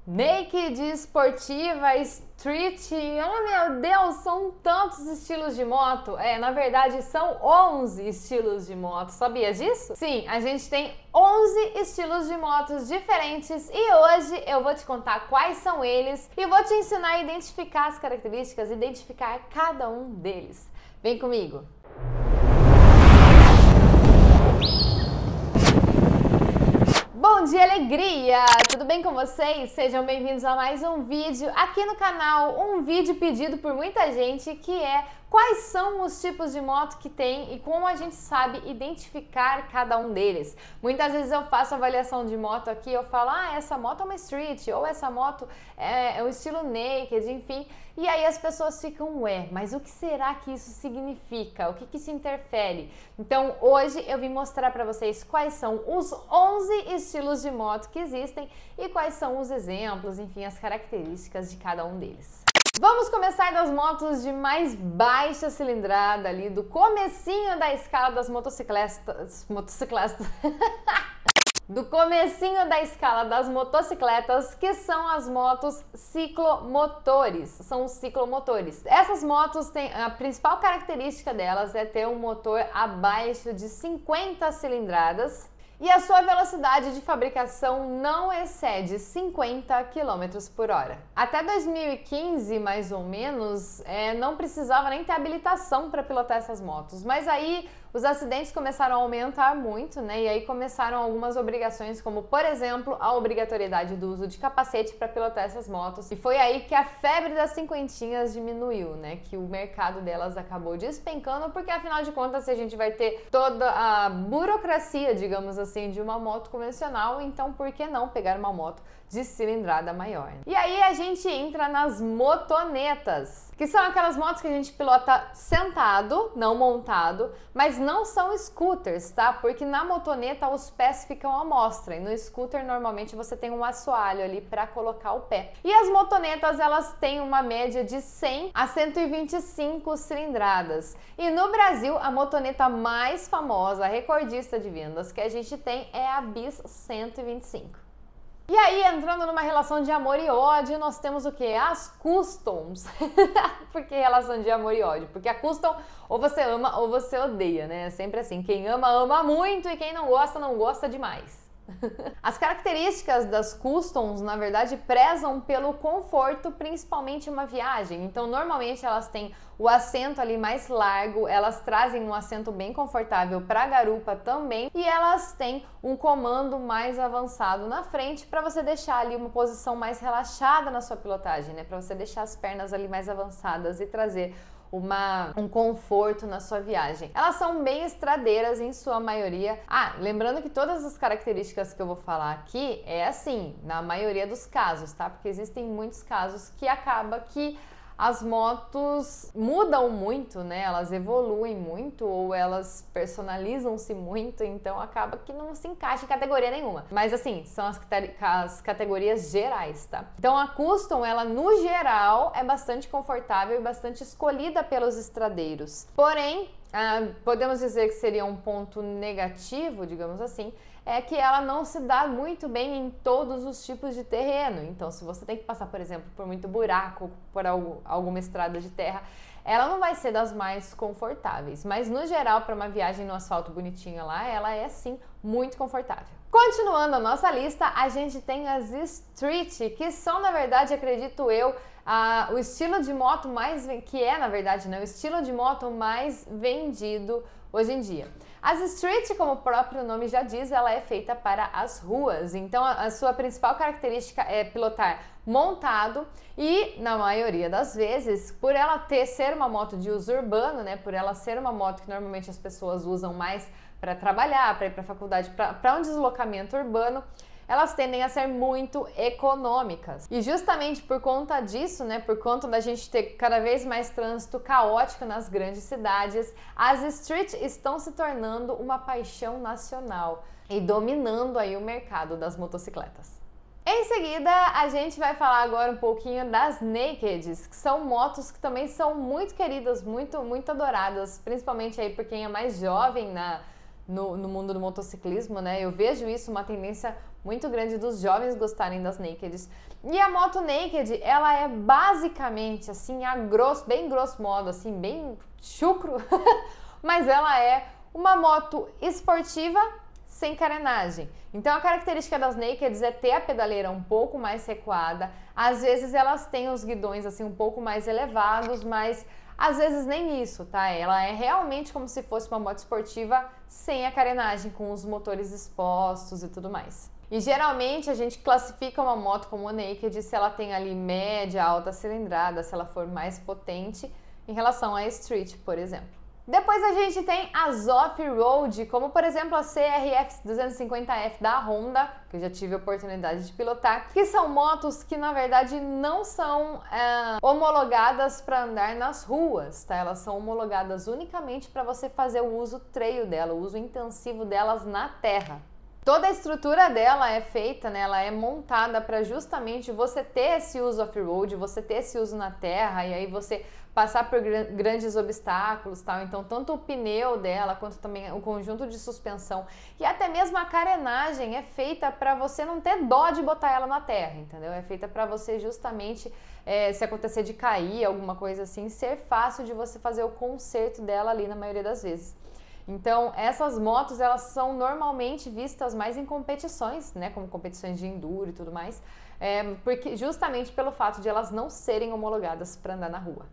Naked, esportiva, street, oh meu Deus, são tantos estilos de moto. Na verdade são 11 estilos de moto, sabia disso? Sim, a gente tem 11 estilos de motos diferentes e hoje eu vou te contar quais são eles e vou te ensinar a identificar as características, identificar cada um deles. Vem comigo! Bom dia, alegria! Tudo bem com vocês? Sejam bem-vindos a mais um vídeo aqui no canal, um vídeo pedido por muita gente que é quais são os tipos de moto que tem e como a gente sabe identificar cada um deles. Muitas vezes eu faço avaliação de moto aqui, eu falo, essa moto é uma street, ou essa moto é o estilo naked, enfim, e aí as pessoas ficam, mas o que será que isso significa? O que que isso interfere? Então hoje eu vim mostrar para vocês quais são os 11 estilos de moto que existem e quais são os exemplos, enfim, as características de cada um deles. Vamos começar das motos de mais baixa cilindrada ali, do comecinho da escala das motocicletas. Do comecinho da escala das motocicletas, que são as motos ciclomotores, são os ciclomotores. Essas motos têm, a principal característica delas é ter um motor abaixo de 50 cilindradas e a sua velocidade de fabricação não excede 50 km por hora. Até 2015, mais ou menos, não precisava nem ter habilitação para pilotar essas motos, mas aí os acidentes começaram a aumentar muito, né? E aí começaram algumas obrigações, como por exemplo, a obrigatoriedade do uso de capacete para pilotar essas motos. E foi aí que a febre das cinquentinhas diminuiu, né? Que o mercado delas acabou despencando, porque afinal de contas, se a gente vai ter toda a burocracia, digamos assim, de uma moto convencional, então por que não pegar uma moto de cilindrada maior? E aí a gente entra nas motonetas, que são aquelas motos que a gente pilota sentado, não montado, mas não são scooters, tá? Porque na motoneta os pés ficam à mostra e no scooter normalmente você tem um assoalho ali para colocar o pé. E as motonetas, elas têm uma média de 100 a 125 cilindradas. E no Brasil, a motoneta mais famosa, recordista de vendas que a gente tem é a Bis 125. E aí, entrando numa relação de amor e ódio, nós temos o que? As customs. Por que relação de amor e ódio? Porque a custom ou você ama ou você odeia, né? É sempre assim, quem ama, ama muito e quem não gosta, não gosta demais. As características das customs, na verdade, prezam pelo conforto, principalmente em uma viagem. Então, normalmente elas têm o assento ali mais largo, elas trazem um assento bem confortável para garupa também e elas têm um comando mais avançado na frente para você deixar ali uma posição mais relaxada na sua pilotagem, né? Para você deixar as pernas ali mais avançadas e trazer um conforto na sua viagem. Elas são bem estradeiras em sua maioria. Lembrando que todas as características que eu vou falar aqui é assim, na maioria dos casos, tá? Porque existem muitos casos que acaba que as motos mudam muito, né? Elas evoluem muito ou elas personalizam-se muito, então acaba que não se encaixa em categoria nenhuma. Mas assim, são as categorias gerais, tá? Então a Custom, ela no geral é bastante confortável e bastante escolhida pelos estradeiros. Porém, podemos dizer que seria um ponto negativo, digamos assim, é que ela não se dá muito bem em todos os tipos de terreno. Então, se você tem que passar, por exemplo, por muito buraco, por alguma estrada de terra, ela não vai ser das mais confortáveis. Mas, no geral, para uma viagem no asfalto bonitinha lá, ela é, sim, muito confortável. Continuando a nossa lista, a gente tem as street, que são, na verdade, acredito eu, o estilo de moto mais, o estilo de moto mais vendido hoje em dia. As street, como o próprio nome já diz, ela é feita para as ruas, então a sua principal característica é pilotar montado e, na maioria das vezes, por ela ser uma moto de uso urbano, né, por ela ser uma moto que normalmente as pessoas usam mais para trabalhar, para ir para a faculdade, para um deslocamento urbano, elas tendem a ser muito econômicas. E justamente por conta disso, né, por conta da gente ter cada vez mais trânsito caótico nas grandes cidades, as street estão se tornando uma paixão nacional e dominando aí o mercado das motocicletas. Em seguida, a gente vai falar agora um pouquinho das nakeds, que são motos que também são muito queridas, muito adoradas, principalmente aí por quem é mais jovem no mundo do motociclismo, né? Eu vejo isso, uma tendência muito grande dos jovens gostarem das nakeds. E a moto Naked, ela é basicamente, assim, bem grosso modo, assim, bem chucro, mas ela é uma moto esportiva sem carenagem. Então a característica das Nakeds é ter a pedaleira um pouco mais recuada. Às vezes elas têm os guidões assim um pouco mais elevados, mas às vezes nem isso, tá? Ela é realmente como se fosse uma moto esportiva sem a carenagem, com os motores expostos e tudo mais. E geralmente a gente classifica uma moto como Naked se ela tem ali média, alta cilindrada, se ela for mais potente em relação à Street, por exemplo. Depois a gente tem as off-road, como por exemplo a CRF 250F da Honda, que eu já tive a oportunidade de pilotar, que são motos que na verdade não são homologadas para andar nas ruas, tá? Elas são homologadas unicamente para você fazer o uso trail dela, o uso intensivo delas na terra. Toda a estrutura dela é feita, né, ela é montada para justamente você ter esse uso off-road, você ter esse uso na terra e aí você passar por grandes obstáculos, tal. Então, tanto o pneu dela quanto também o conjunto de suspensão e até mesmo a carenagem é feita para você não ter dó de botar ela na terra, entendeu? É feita para você justamente, se acontecer de cair, alguma coisa assim, ser fácil de você fazer o conserto dela ali na maioria das vezes. Então, essas motos, elas são normalmente vistas mais em competições, né, como competições de enduro e tudo mais, porque justamente pelo fato de elas não serem homologadas para andar na rua.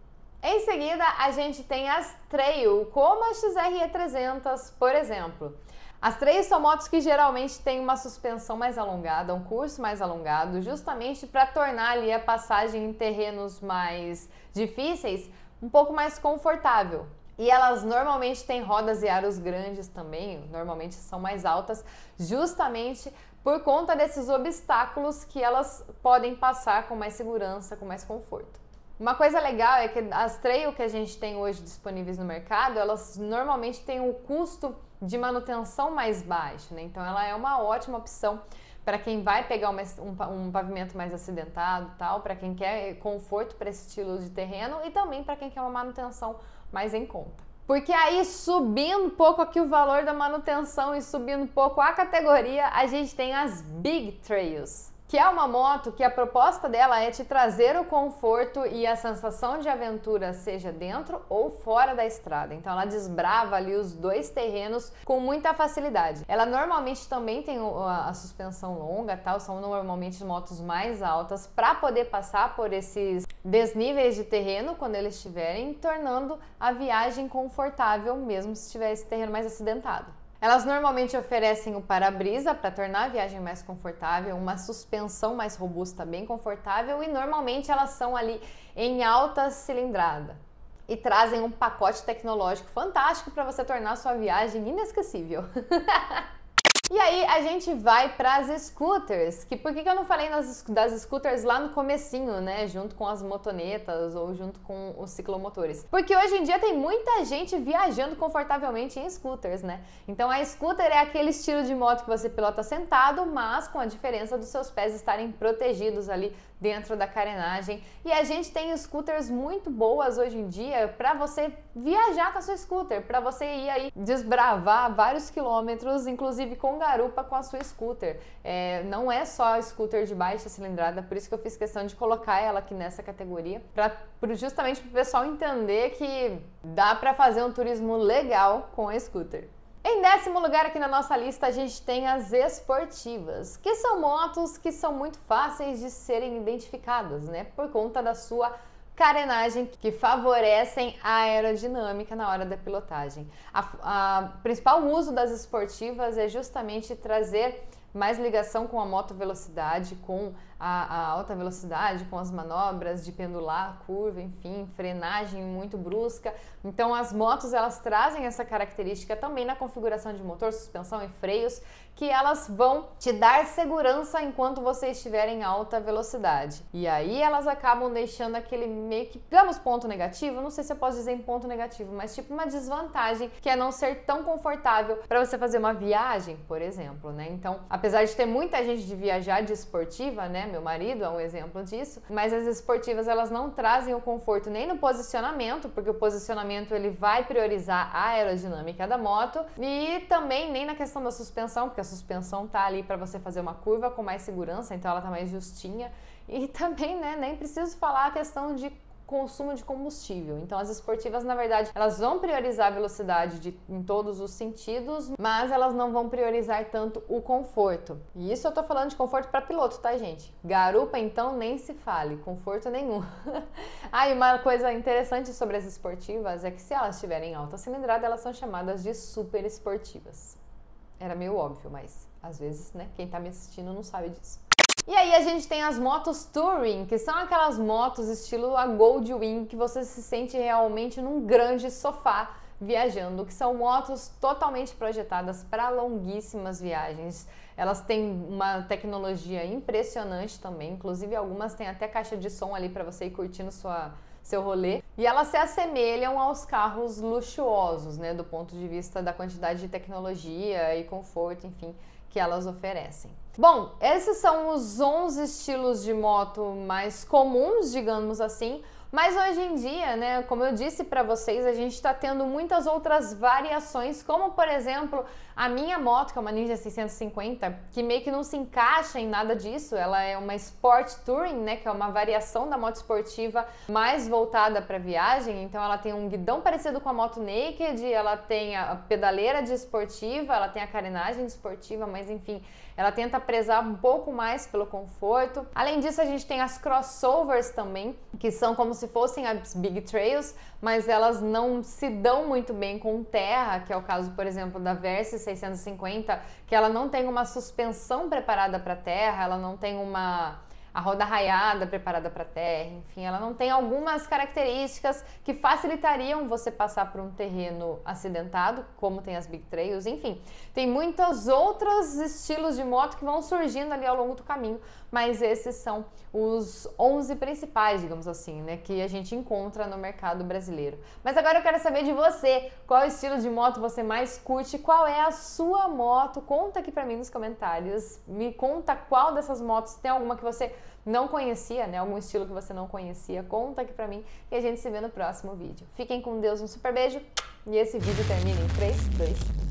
Em seguida, a gente tem as trail, como a XRE 300, por exemplo. As trail são motos que geralmente têm uma suspensão mais alongada, um curso mais alongado, justamente para tornar ali a passagem em terrenos mais difíceis um pouco mais confortável. E elas normalmente têm rodas e aros grandes também, normalmente são mais altas, justamente por conta desses obstáculos que elas podem passar com mais segurança, com mais conforto. Uma coisa legal é que as trail que a gente tem hoje disponíveis no mercado, elas normalmente têm um custo de manutenção mais baixo, né? Então ela é uma ótima opção para quem vai pegar um pavimento mais acidentado, tal, para quem quer conforto para esse estilo de terreno e também para quem quer uma manutenção mais em conta. Porque aí, subindo um pouco aqui o valor da manutenção e subindo um pouco a categoria, a gente tem as Big Trails, que é uma moto que a proposta dela é te trazer o conforto e a sensação de aventura, seja dentro ou fora da estrada. Então ela desbrava ali os dois terrenos com muita facilidade. Ela normalmente também tem a suspensão longa, tal, são normalmente motos mais altas para poder passar por esses desníveis de terreno quando eles estiverem, tornando a viagem confortável mesmo se tiver esse terreno mais acidentado. Elas normalmente oferecem o para-brisa para tornar a viagem mais confortável, uma suspensão mais robusta, bem confortável e normalmente elas são ali em alta cilindrada e trazem um pacote tecnológico fantástico para você tornar a sua viagem inesquecível. E aí a gente vai para as scooters, que por que eu não falei das scooters lá no comecinho, né, junto com as motonetas ou junto com os ciclomotores? Porque hoje em dia tem muita gente viajando confortavelmente em scooters, né? Então a scooter é aquele estilo de moto que você pilota sentado, mas com a diferença dos seus pés estarem protegidos ali dentro da carenagem. E a gente tem scooters muito boas hoje em dia para você viajar com a sua scooter, para você ir aí desbravar vários quilômetros, inclusive com garupa com a sua scooter. Não é só scooter de baixa cilindrada, por isso que eu fiz questão de colocar ela aqui nessa categoria, justamente para o pessoal entender que dá para fazer um turismo legal com a scooter. Em 10º lugar aqui na nossa lista a gente tem as esportivas, que são motos que são muito fáceis de serem identificadas, né? Por conta da sua carenagem, que favorecem a aerodinâmica na hora da pilotagem. O principal uso das esportivas é justamente trazer mais ligação com a moto velocidade, com a alta velocidade, com as manobras de pendular, curva, enfim, frenagem muito brusca. Então as motos elas trazem essa característica também na configuração de motor, suspensão e freios, que elas vão te dar segurança enquanto você estiver em alta velocidade. E aí elas acabam deixando aquele meio que, digamos, ponto negativo, não sei se eu posso dizer em ponto negativo, mas tipo uma desvantagem, que é não ser tão confortável para você fazer uma viagem, por exemplo, né? Então, apesar de ter muita gente de viajar de esportiva, né? Meu marido é um exemplo disso, mas as esportivas elas não trazem o conforto nem no posicionamento, porque o posicionamento ele vai priorizar a aerodinâmica da moto, e também nem na questão da suspensão, porque a suspensão tá ali para você fazer uma curva com mais segurança, então ela tá mais justinha. E também, né, nem preciso falar a questão de consumo de combustível. Então as esportivas, na verdade, elas vão priorizar a velocidade em todos os sentidos, mas elas não vão priorizar tanto o conforto. E isso eu tô falando de conforto para piloto, tá, gente? Garupa, então, nem se fale, conforto nenhum. E uma coisa interessante sobre as esportivas é que se elas tiverem alta cilindrada, elas são chamadas de super esportivas. Era meio óbvio, mas às vezes, né, quem tá me assistindo não sabe disso. E aí a gente tem as motos Touring, que são aquelas motos estilo a Goldwing, que você se sente realmente num grande sofá viajando, que são motos totalmente projetadas para longuíssimas viagens. Elas têm uma tecnologia impressionante também, inclusive algumas têm até caixa de som ali para você ir curtindo seu rolê. E elas se assemelham aos carros luxuosos, né, do ponto de vista da quantidade de tecnologia e conforto, enfim, que elas oferecem. Bom, esses são os 11 estilos de moto mais comuns, digamos assim, mas hoje em dia, né, como eu disse para vocês, a gente está tendo muitas outras variações, como por exemplo, a minha moto, que é uma Ninja 650, que meio que não se encaixa em nada disso, ela é uma Sport Touring, né, que é uma variação da moto esportiva mais voltada para viagem, então ela tem um guidão parecido com a moto Naked, ela tem a pedaleira de esportiva, ela tem a carenagem de esportiva, mas enfim, ela tenta prezar um pouco mais pelo conforto. Além disso, a gente tem as crossovers também, que são como se fossem as Big Trails, mas elas não se dão muito bem com terra, que é o caso, por exemplo, da Versys 650, que ela não tem uma suspensão preparada para terra, ela não tem a roda raiada preparada para terra, enfim, ela não tem algumas características que facilitariam você passar por um terreno acidentado, como tem as Big Trails, enfim, tem muitos outros estilos de moto que vão surgindo ali ao longo do caminho, mas esses são os 11 principais, digamos assim, né, que a gente encontra no mercado brasileiro. Mas agora eu quero saber de você, qual estilo de moto você mais curte, qual é a sua moto, conta aqui pra mim nos comentários, me conta qual dessas motos, tem alguma que você não conhecia, né, algum estilo que você não conhecia, conta aqui pra mim e a gente se vê no próximo vídeo. Fiquem com Deus, um super beijo e esse vídeo termina em 3, 2, 1.